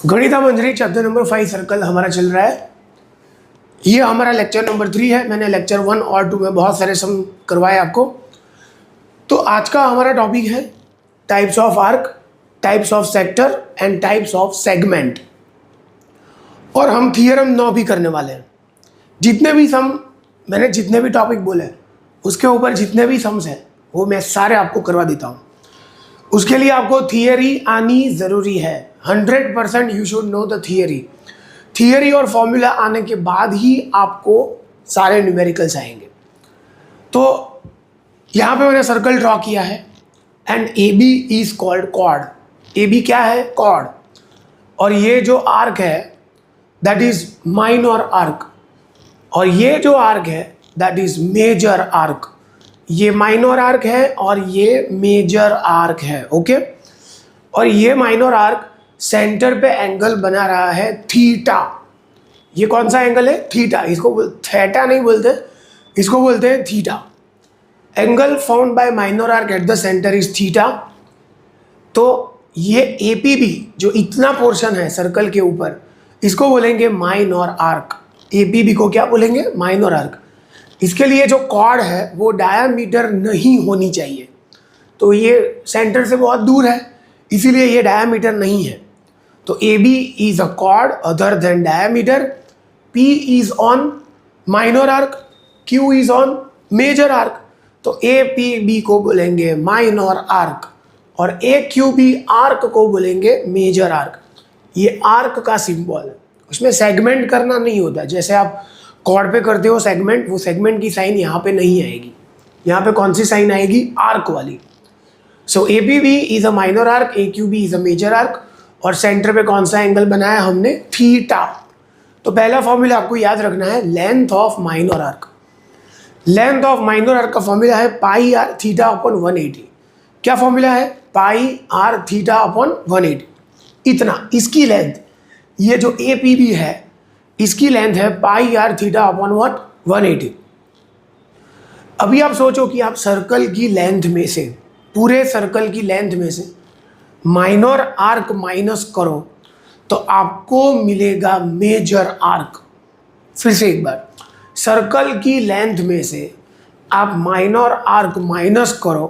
गणिता मंजरी chapter number 5 circle हमारा चल रहा है। ये हमारा लेक्चर नंबर 3 है। मैंने लेक्चर 1 और 2 में बहुत सारे सम करवाए आपको। तो आज का हमारा टॉपिक है types of arc, types of sector and types of segment. और हम थियरम 9 भी करने वाले हैं। जितने भी सम मैंने जितने भी टॉपिक बोले उसके ऊपर जितने भी सम्स हैं वो मैं सारे आपको करवा देता हूँ। उसके लिए आपको थियरी आनी ज़रूरी है। 100% you should know the theory और फॉर्मूला आने के बाद ही आपको सारे न्यूमेरिकल्स आएंगे। तो यहाँ पे मैंने सर्कल ड्रॉ किया है and A B is called chord. A B क्या है? कॉर्ड। और ये जो आर्क है दैट इज माइनर आर्क, और ये जो आर्क है दैट इज मेजर आर्क। ये माइनर आर्क है और ये मेजर आर्क है। ओके। और ये माइनर आर्क सेंटर पे एंगल बना रहा है थीटा। ये कौन सा एंगल है? थीटा। इसको थीटा नहीं बोलते, इसको बोलते हैं theta. Angle found by minor arc at the centre is theta. तो ये एपीबी जो इतना पोर्शन है सर्कल के ऊपर, इसको बोलेंगे माइनर आर्क। एपीबी को क्या बोलेंगे? Minor arc. इसके लिए जो कॉर्ड है वो डायामीटर नहीं होनी चाहिए। तो ये सेंटर से बहुत दूर है, इसीलिए ये डायामीटर नहीं है। तो A B is a chord other than diameter. P is on minor arc, Q is on major arc. तो ए पी बी को बोलेंगे माइनर आर्क और ए क्यू बी आर्क को बोलेंगे मेजर आर्क। ये आर्क का सिंबल है, उसमें सेगमेंट करना नहीं होता। जैसे आप कॉर्ड पे करते हो सेगमेंट, वो सेगमेंट की साइन यहाँ पे नहीं आएगी। यहाँ पे कौन सी साइन आएगी? आर्क वाली। So A B B is a minor arc, A Q B is a major arc. और सेंटर पे कौन सा एंगल बनाया हमने? थीटा। तो पहला फॉर्मूला आपको याद रखना है, length of minor arc. Length of minor arc का फॉर्मूला है पाई आर थीटा अपॉन 180। क्या फॉर्मूला है? Pi r theta upon 180। इतना इसकी लेंथ, ये जो ए पी बी है इसकी लेंथ है pi r theta upon what? 180। अभी आप सोचो कि आप सर्कल की लेंथ में से, पूरे सर्कल की लेंथ में से माइनर आर्क माइनस करो तो आपको मिलेगा मेजर आर्क। फिर से एक बार, सर्कल की लेंथ में से आप माइनर आर्क माइनस करो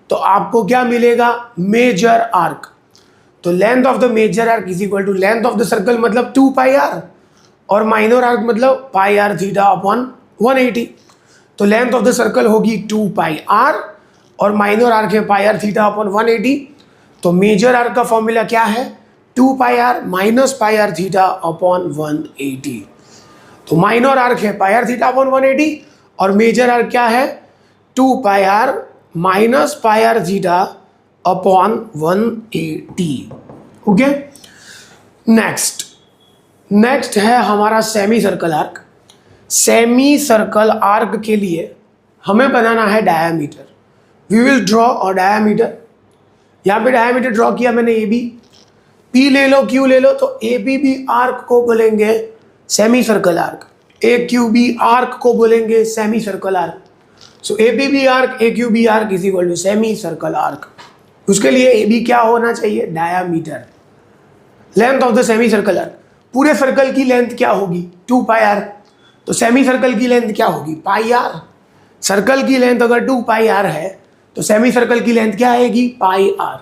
तो आपको क्या मिलेगा? Major arc. तो length of the major arc is equal to length of the circle मतलब 2 पाई आर, और माइनर आर्क मतलब पाई आर थीटा अपॉन 180। तो लेंथ ऑफ द सर्कल होगी 2 पाई आर और माइनर आर्क है पाई आर थीटा अपॉन 180। तो major arc का formula क्या है? 2 pi r minus pi r theta upon 180। तो माइनर आर्क है पाई आर थीटा अपॉन 180 और मेजर आर्क क्या है? 2 pi r minus pi r theta upon 180। Okay. Next है हमारा semi circle arc. Semi circle arc के लिए हमें बनाना है डायामीटर। वी विल ड्रॉ और डायामीटर। यहाँ पे डायामीटर ड्रॉ किया मैंने ए बी, पी ले लो क्यू ले लो। तो ए बी बी आर्क को बोलेंगे semi circle arc, A Q B arc को बोलेंगे semi circle arc. So A B B arc A Q B arc is equal to semi circle arc. उसके लिए A B क्या होना चाहिए? Diameter. Length of the semi circle arc, पूरे circle की length क्या होगी? 2 पाई आर। तो सेमी सर्कल की लेंथ क्या होगी? Pi r. सर्कल की लेंथ अगर 2 पाई आर है तो सेमी सर्कल की लेंथ क्या आएगी? Pi r.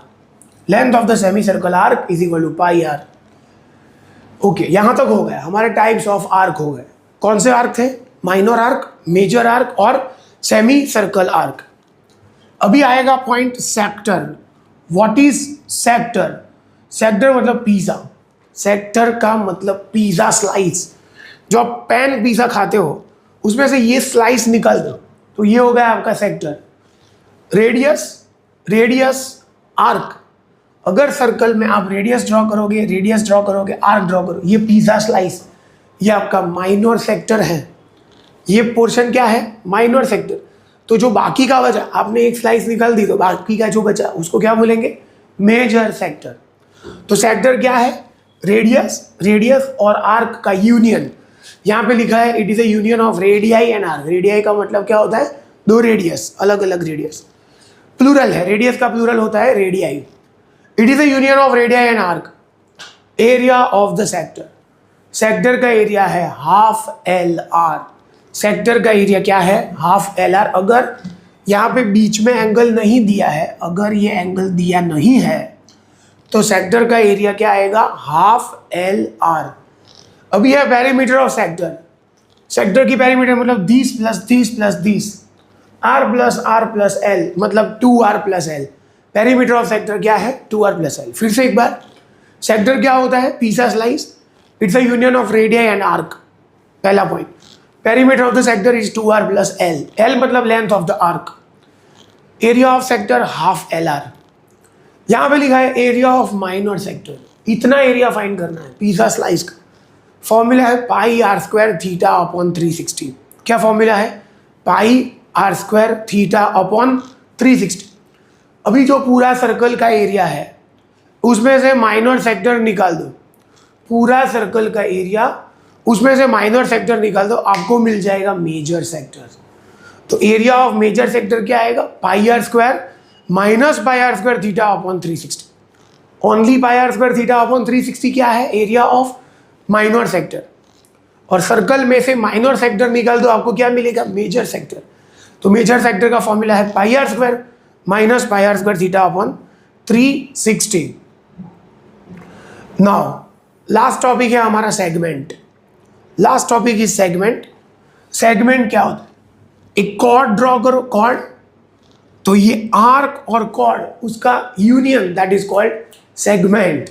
Length of the semi circle arc is equal to pi r. Okay, यहां तक हो गया। हमारे टाइप्स ऑफ आर्क हो गए। कौन से आर्क थे? माइनर आर्क, मेजर आर्क और सेमी सर्कल आर्क। अभी आएगा point sector. What is sector? Sector मतलब पिज्जा। सेक्टर का मतलब पिज्जा स्लाइस। जो आप पैन पिज्जा खाते हो उसमें से ये स्लाइस निकाल दो तो ये हो गया आपका सेक्टर। Radius arc. अगर सर्कल में आप रेडियस ड्रॉ करोगे, आर्क ड्रॉ करोगे, ये पिज्जा स्लाइस, ये आपका माइनर सेक्टर है। ये पोर्शन क्या है? Minor sector. तो जो बाकी का बचा, आपने एक स्लाइस निकाल दी तो बाकी का जो बचा उसको क्या बोलेंगे? Major sector. तो सेक्टर क्या है? रेडियस और आर्क का यूनियन। यहाँ पे लिखा है it is a union of radii and arc. Radii का मतलब क्या होता है? 2 रेडियस, अलग अलग रेडियस। प्लूरल है, रेडियस का प्लूरल होता है radii. It is a union of radii and arc. Area of the sector, sector का एरिया है हाफ एल आर, सेक्टर का एरिया क्या है हाफ एल आर। अगर यहाँ पे बीच में एंगल नहीं दिया है, अगर ये एंगल दिया नहीं है तो सेक्टर का एरिया क्या आएगा हाफ एल आर। अब यह पेरीमीटर ऑफ सेक्टर, सेक्टर की पेरीमीटर मतलब 30 plus 30 plus 30, r plus l मतलब 2r plus l. Perimeter of sector क्या है 2r प्लस एल। फिर से एक बार, सेक्टर क्या होता है pizza slice, it's a union of radii and arc. पहला point, perimeter of the sector is 2r plus L, L मतलब length of the arc. Area of sector half L R. यहाँ पे लिखा है एरिया ऑफ माइनर सेक्टर, इतना area find करना है pizza slice का। फॉर्मूला है pi r square theta upon 360। क्या फॉर्मूला है pi r square theta upon 360। अभी जो पूरा सर्कल का एरिया है उसमें से माइनर सेक्टर निकाल दो, पूरा सर्कल का एरिया उसमें से माइनर सेक्टर निकाल दो, आपको मिल जाएगा मेजर सेक्टर। तो एरिया ऑफ मेजर सेक्टर क्या आएगा pi r square minus pi r square theta upon 360। Only pi r square theta upon 360 क्या है एरिया ऑफ माइनर सेक्टर, और सर्कल में से माइनर सेक्टर निकाल दो, आपको क्या मिलेगा मेजर सेक्टर। तो मेजर सेक्टर का फॉर्मूला है pi r square minus pi r square theta upon 360। Now last topic है हमारा segment. Last topic is segment. Segment क्या होता है, एक कॉर्ड ड्रॉ करो, कॉर्ड, तो ये आर्क और कॉर्ड उसका union that is called segment.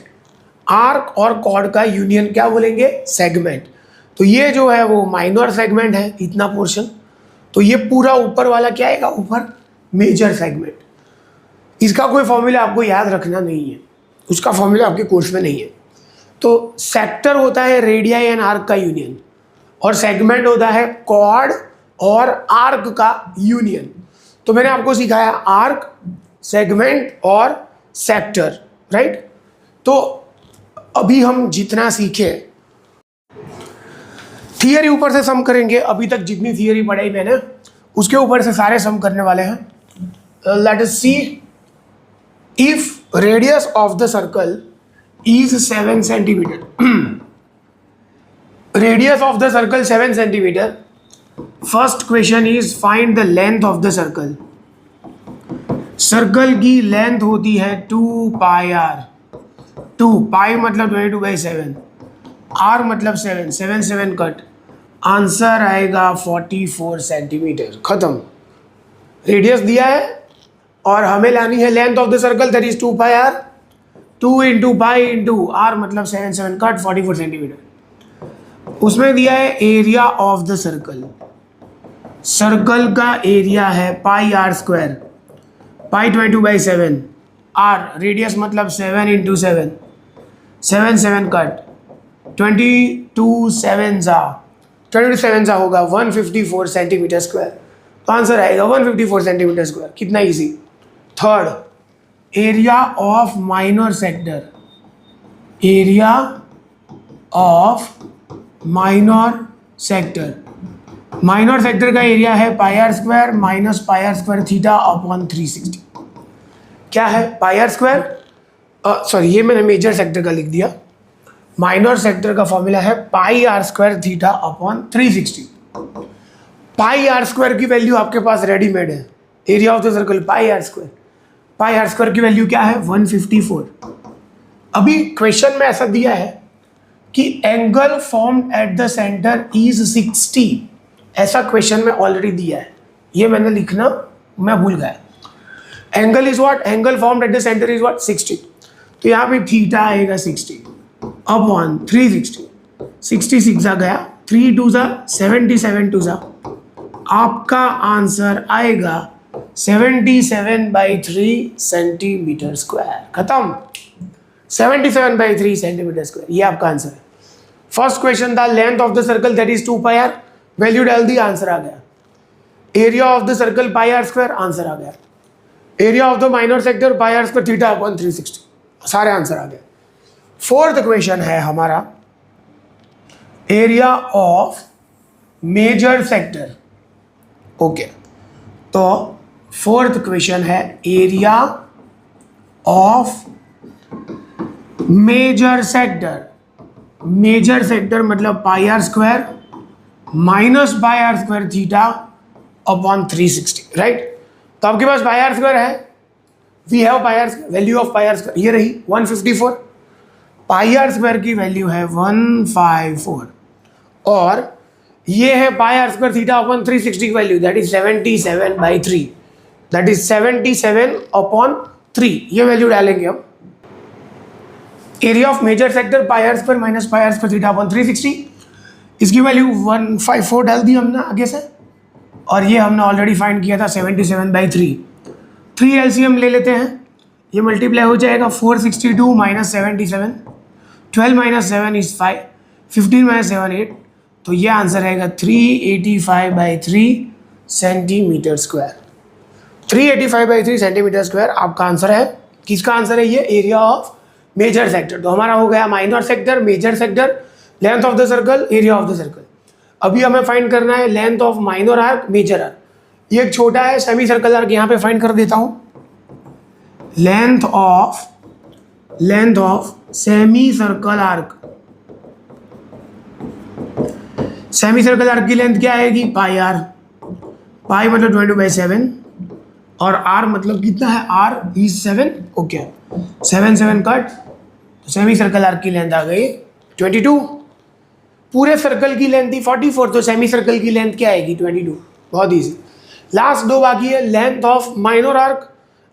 Arc और कॉर्ड का यूनियन क्या बोलेंगे सेगमेंट। तो ये जो है वो माइनर सेगमेंट है इतना पोर्शन, तो ये पूरा ऊपर वाला क्या आएगा ऊपर मेजर सेगमेंट। इसका कोई फॉर्मूला आपको याद रखना नहीं है, उसका फॉर्मूला आपके कोर्स में नहीं है। तो सेक्टर होता है रेडियाई एंड आर्क का यूनियन, और सेगमेंट होता है कॉर्ड और आर्क का यूनियन। तो मैंने आपको सिखाया आर्क, सेगमेंट और सेक्टर, राइट। तो अभी हम जितना सीखे, थियरी ऊपर से सम करेंगे। अभी तक जितनी थियरी पढ़ाई मैंने उसके ऊपर से सारे सम करने वाले हैं। Let us see, if radius of the circle is 7 centimeter. Radius of the circle 7 centimeter. First question is find the length of the circle. Circle की लेंथ होती है 2 पाई आर। 2 पाई मतलब 22/7, आर मतलब 7, 7 7 कट, आंसर आएगा 44 centimetre. खत्म। Radius दिया है और हमें लानी है length of the circle that is 2 pi r. 2 into pi into r मतलब 7 7 कट 44 सेंटीमीटर। उसमें दिया है area of the circle, circle का एरिया है pi r square, pi 22/7, r radius मतलब 7 इंटू 7, 7 7 कट 22 7 जा होगा 154 सेंटीमीटर स्क्वायर। तो आंसर आएगा 154 सेंटीमीटर स्क्वायर। कितना easy. Third, area of minor sector, area of minor sector, minor sector का area है pi r square minus pi r square theta upon 360। क्या है पाई आर स्क्वायर, सॉरी ये मैंने major sector का लिख दिया। माइनर सेक्टर का फॉर्मूला है pi r square theta upon 360। Pi r square की वैल्यू आपके पास रेडीमेड है, area of the circle pi r square, pi r square की वैल्यू क्या है 154। अभी क्वेश्चन में ऐसा दिया है कि angle formed at the centre is 60, ऐसा क्वेश्चन में ऑलरेडी दिया है, ये मैंने लिखना मैं भूल गया। Angle is what, angle formed at the centre is what 60। तो यहाँ पे थीटा आएगा 60 अपॉन 360, 66 जा गया, 3 2 जा 77 2 जा, आपका आंसर आएगा 77/3 सेंटीमीटर स्क्वायर। खत्म। 77/3 सेंटीमीटर स्क्वायर, ये आपका आंसर है। फर्स्ट क्वेश्चन था length of the circle that is 2 pi r, value डाल दी, आंसर आ गया। Area of the circle pi r square, answer आ गया। Area of the minor sector pi r square theta upon 360, सारे answer आ गए। फोर्थ क्वेश्चन है हमारा area of major sector. Okay, तो फोर्थ क्वेश्चन है एरिया ऑफ मेजर सेक्टर मतलब pi r square minus pi r square theta upon 360, right. तो आपके पास पाई आर स्क्वायर है, we have pi r, value of pi r square ये रही 154, pi r square की value है 154 और ये है pi r square theta upon 360 की value that is 77/3, that is 77/3, ये वैल्यू डालेंगे हम। Area of major sector pi r square minus pi r square theta upon 360, इसकी वैल्यू 154 डाल दी हमने आगे से और ये हमने ऑलरेडी फाइंड किया था 77/3। 3 एलसीएम ले लेते हैं, ये मल्टीप्लाई हो जाएगा 462 माइनस 77, 12 माइनस 7 इज 5, 15 माइनस 7 8, तो ये आंसर आएगा 385/3 सेंटीमीटर स्क्वायर। 385/3 सेंटीमीटर स्क्वायर आपका आंसर है। किसका आंसर है ये? Area of major sector. तो हमारा हो गया minor sector, major sector, length of the circle, area of the circle. अभी हमें फाइंड करना है length of minor arc, major arc. ये एक छोटा है सेमी सर्कल आर्क, यहाँ पे फाइंड कर देता हूँ। Length of semi circle arc, semi circle arc की लेंथ क्या आएगी? Pi are. पाई मतलब 22/7 और आर मतलब कितना है? आर इज 7, ओके 7 कट, तो सेमी सर्कल आर्क की लेंथ आ गई 22। पूरे सर्कल की लेंथ थी 44, तो सेमी सर्कल की लेंथ क्या आएगी? 22। बहुत ईजी। लास्ट दो बाकी है, length of minor arc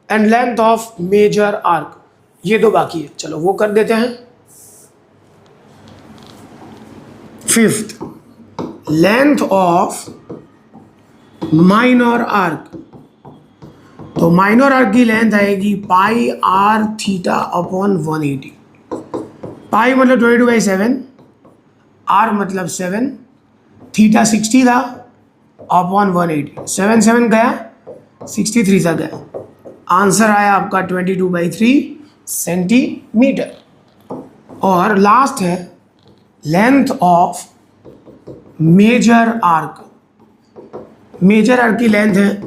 and length of major arc, ये दो बाकी है। चलो वो कर देते हैं। Fifth, length of minor arc, तो माइनर आर्क की लेंथ आएगी pi r theta upon 180। Pi मतलब 22/7, आर मतलब 7, थीटा 60 था अपॉन 180, 7 गया 63 सा गया, आंसर आया आपका 22/3 सेंटीमीटर। और लास्ट है length of major arc. Major arc की लेंथ है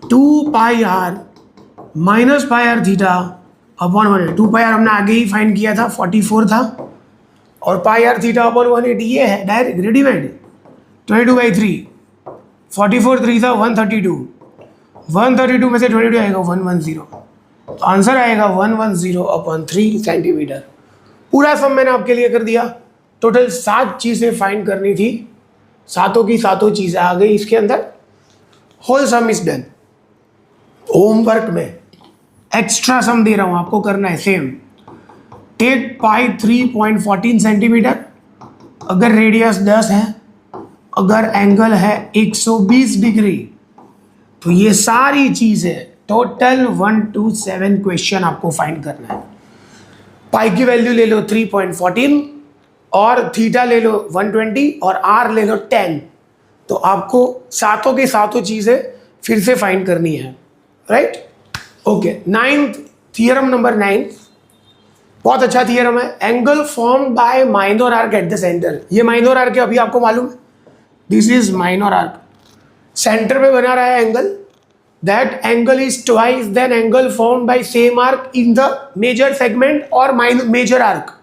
2 pi r minus pi r theta upon 180। 2 pi r हमने आगे ही फाइंड किया था, 44 था, और पाई आर थीटा अपॉन 180 ये है डायरेक्ट रेडीमेड 22/3। 44 3 था 132, 132 में से 22 आएगा 110, तो आंसर आएगा 110/3 सेंटीमीटर। पूरा सम मैंने आपके लिए कर दिया। टोटल 7 चीज़ें फाइंड करनी थी, सातों की सातों चीज़ें आ गई इसके अंदर। Whole sum is done. Homework में एक्स्ट्रा सम दे रहा हूँ आपको, करना है सेम। टेक पाई 3.14 सेंटीमीटर, अगर रेडियस 10 है, अगर एंगल है 120 डिग्री, तो ये सारी चीज़ें टोटल 127 क्वेश्चन आपको फाइंड करना है। पाई की वैल्यू ले लो 3.14 और थीटा ले लो 120 और आर ले लो 10, तो आपको सातों के सातों चीज़ें फिर से फाइंड करनी है, right? Okay, 9th theorem number 9, बहुत अच्छा थियरम है। Angle formed by minor arc at the centre. ये माइनर आर्क है, अभी आपको मालूम है, this is minor arc. Centre पे बना रहा है angle, that angle is twice than angle formed by same arc in the major segment और मेजर आर्क।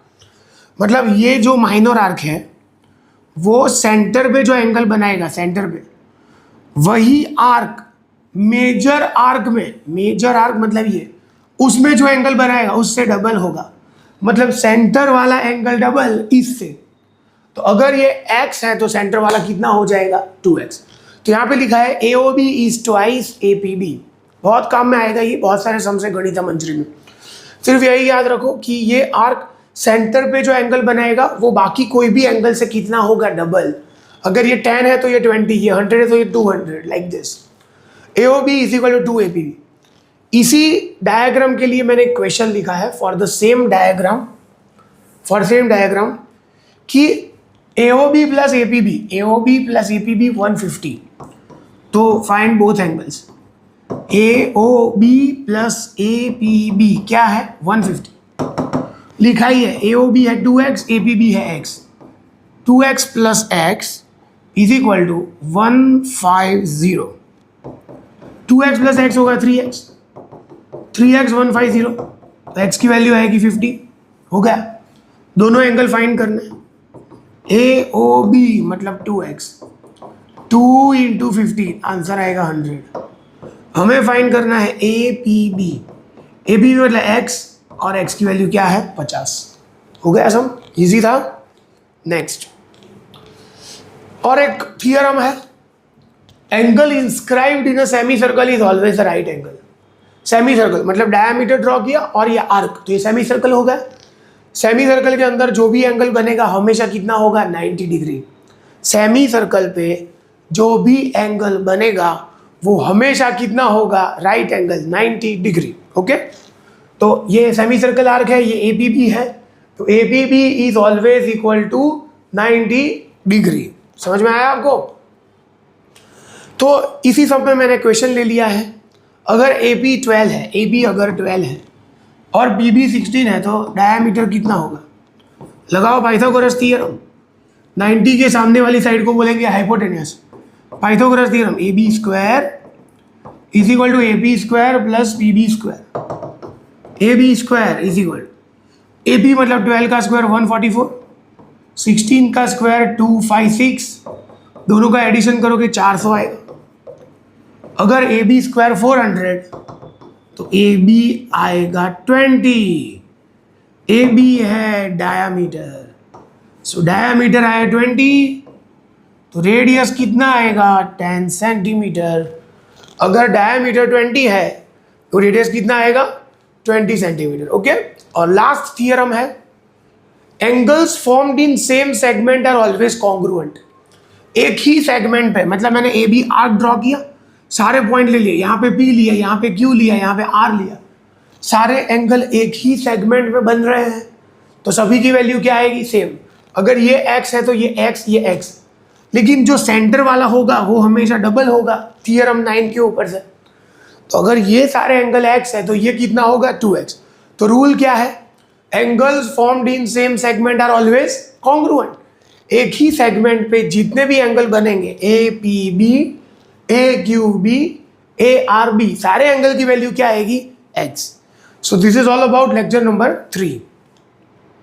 मतलब ये जो माइनर आर्क है वो सेंटर पे जो एंगल बनाएगा, सेंटर पे, वही आर्क मेजर आर्क में, मेजर आर्क मतलब ये, उसमें जो एंगल बनाएगा उससे डबल होगा। मतलब सेंटर वाला एंगल डबल इससे। तो अगर ये x है तो सेंटर वाला कितना हो जाएगा? 2x। तो यहाँ पे लिखा है AOB इज ट्वाइस APB। बहुत काम में आएगा ये, बहुत सारे सम से गणित मंजरी में। सिर्फ यही याद रखो कि ये आर्क सेंटर पे जो एंगल बनाएगा वो बाकी कोई भी एंगल से कितना होगा? डबल। अगर ये 10 है तो ये 20, ये 100 है तो ये 200, like this. AOB is equal to 2APB। इसी डायग्राम के लिए मैंने एक क्वेश्चन लिखा है फॉर द सेम डायग्राम, कि AOB प्लस APB 150, तो find both angles. AOB plus APB क्या है? 150 लिखा ही है। AOB है 2x, APB है x। 2x plus x is equal to 150। 2x plus x होगा 3x, 3x 150, तो x की वैल्यू आएगी 50, हो गया, दोनों एंगल फाइंड करना है। ए ओ बी मतलब 2x, 2 इंटू 15 आंसर आएगा 100। हमें फाइंड करना है A P B. A P B मतलब x और x की वैल्यू क्या है 50। हो गया सम, इजी था। नेक्स्ट और एक थियरम है, angle inscribed in a semi circle is always a right angle. Semi circle मतलब डायमीटर ड्रॉ किया और ये आर्क, तो ये सेमी सर्कल हो गया। सेमी सर्कल के अंदर जो भी एंगल बनेगा हमेशा कितना होगा 90 डिग्री। सेमी सर्कल पे जो भी एंगल बनेगा वो हमेशा कितना होगा राइट एंगल 90 डिग्री। ओके, तो ये सेमी सर्कल आर्क है, ये APB है, तो APB is always equal to 90 degree. समझ में आया आपको? तो इसी सब में मैंने क्वेश्चन ले लिया है। अगर AP 12 है, AB अगर 12 है और BB 16 है तो डायमीटर कितना होगा? लगाओ पाइथागोरस थ्योरम। 90 के सामने वाली साइड को बोलेंगे hypotenuse. Pythagoras theorem AB square is equal to AP square plus BB square. AB square is equal AP मतलब 12 का स्क्वायर 144, 16 का स्क्वायर 256, दोनों का एडिशन करोगे 400 आएगा। अगर AB स्क्वायर 400 तो AB आएगा 20। AB है डायामीटर, सो डायामीटर आया 20, तो रेडियस कितना आएगा 10 सेंटीमीटर। अगर डायामीटर 20 है तो रेडियस कितना आएगा 20 सेंटीमीटर। ओके, और लास्ट थियरम है, angles formed in same segment are always congruent. एक ही सेगमेंट पे, मतलब मैंने AB आर्क ड्रॉ किया, सारे पॉइंट ले लिए, यहाँ पे P लिया, यहाँ पे Q लिया, यहाँ पे R लिया, सारे एंगल एक ही सेगमेंट में बन रहे हैं, तो सभी की वैल्यू क्या आएगी सेम। अगर ये x है तो ये x, ये x, लेकिन जो सेंटर वाला होगा वो हमेशा डबल होगा थियरम 9 के ऊपर से। तो अगर ये सारे एंगल x है तो ये कितना होगा 2x। तो रूल क्या है, angles formed in same segment are always congruent. एक ही सेगमेंट पे जितने भी एंगल बनेंगे APB, AQB, ARB, सारे एंगल की वैल्यू क्या आएगी x। So this is all about lecture number 3।